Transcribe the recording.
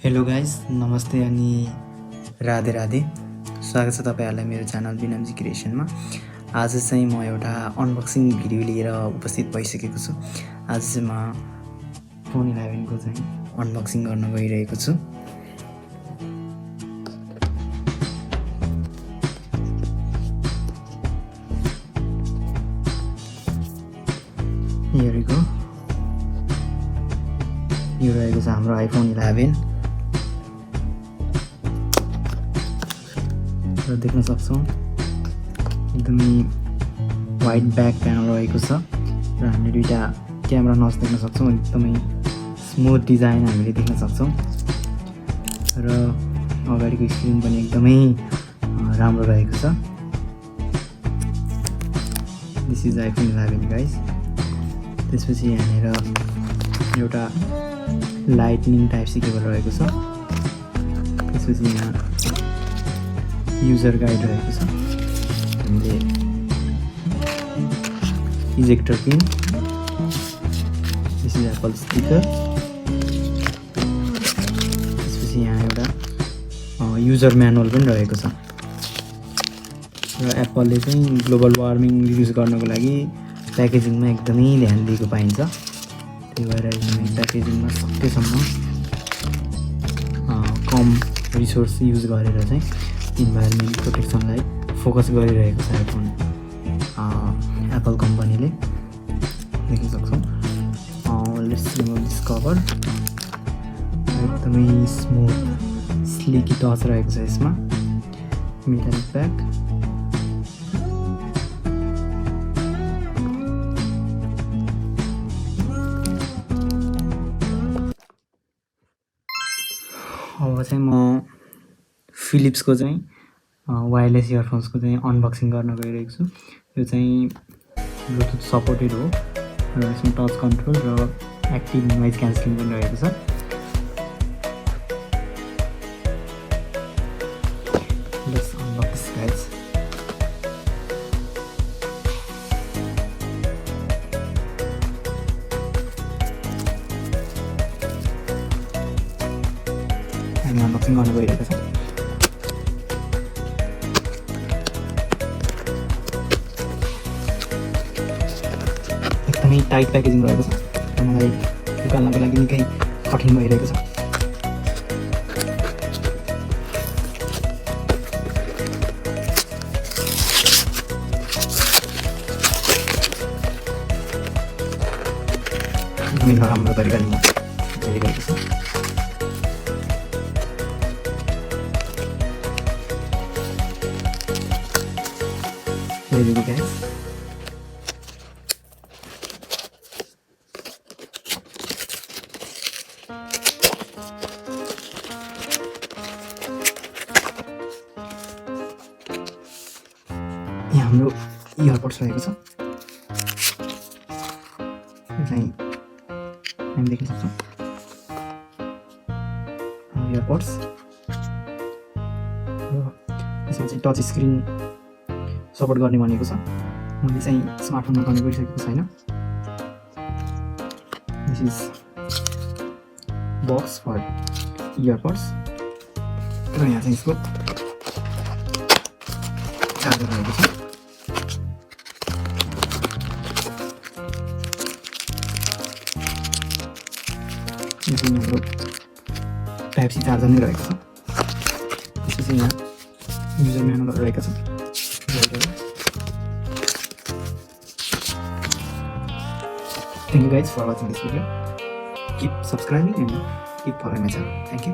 Hello guys, नमस्ते अनि राधे राधे। स्वागत छ तपाईँहरूलाई मेरो च्यानल बिनमजी क्रिएसनमा। आज चाहिँ म एउटा अनबक्सिङ भिडियो लिएर उपस्थित भइसकेको छु। आज चाहिँ म फोन 11 को चाहिँ अनबक्सिङ गर्न गइरहेको छु। यो रहेको छ हाम्रो आइफोन 11 र देख्न सक्छौँ एकदमै वाइट ब्याक प्यानल रहेको छ र हामीले दुईटा क्यामेरा नच देख्न सक्छौँ। एकदमै स्मुथ डिजाइन हामीले देख्न सक्छौँ र अगाडिको स्क्रिन पनि एकदमै राम्रो रहेको छ। This is iPhone 11 guys. त्यसपछि यहाँनिर एउटा लाइटनिङ टाइप सी केबल रहेको छ। त्यसपछि यहाँ युजर गाइड रहेको छ। हामीले ejector pin, this is Apple sticker. त्यसपछि यहाँ एउटा युजर म्यानुअल पनि रहेको छ र एप्पलले चाहिँ ग्लोबल वार्मिङ रिड्युस गर्नको लागि प्याकेजिङमा एकदमै ध्यान दिएको पाइन्छ। त्यही भएर हामी प्याकेजिङमा सकेसम्म कम रिसोर्स युज गरेर चाहिँ इन्भाइरोमेन्ट प्रोटेक्सनलाई फोकस गरिरहेको छ एप्पल कम्पनीले, देख्न सक्छौँ। Let's remove this cover. एकदमै स्मुथ स्लिकी टच रहेको छ यसमा। मेटालिक ब्याक, अब चाहिँ म फिलिप्सको चाहिँ वायरलेस इयरफोन्सको चाहिँ अनबक्सिङ गर्न गइरहेको छु। यो चाहिँ ब्लुटुथ सपोर्टेड हो र यसमा टच कन्ट्रोल र एक्टिभ नोइज क्यान्सलिङ पनि रहेको छ। Let's unbox this guys. हामी अनबक्सिङ गर्न गइरहेको छ। एकदमै टाइट प्याकेजिङ रहेको छ र मलाई निकाल्नको लागि निकै कठिन भइरहेको छ। एकदमै नराम्रो तरिकाले म हेरिरहेको छु। There you go guys. यहाँ हाम्रो इयरपोड्स रहेको छ। यो चाहिँ हामी देख्न सक्छौँ इयरपोड्स र यसमा चाहिँ टच स्क्रिन सपोर्ट गर्ने भनेको छ। मैले चाहिँ स्मार्टफोनमा कनेक्ट गरिसकेको छैन। दिस इज बक्स फर इयरपोड्स र यहाँ चाहिँ यसको चार्जर रहेको छ। यो चाहिँ हाम्रो टाइप सी चार्जर नै रहेको छ। त्यसपछि यहाँ युजर म्यानुअल रहेको छ। Thank you guys for watching this video. Keep subscribing and keep following my channel. Thank you.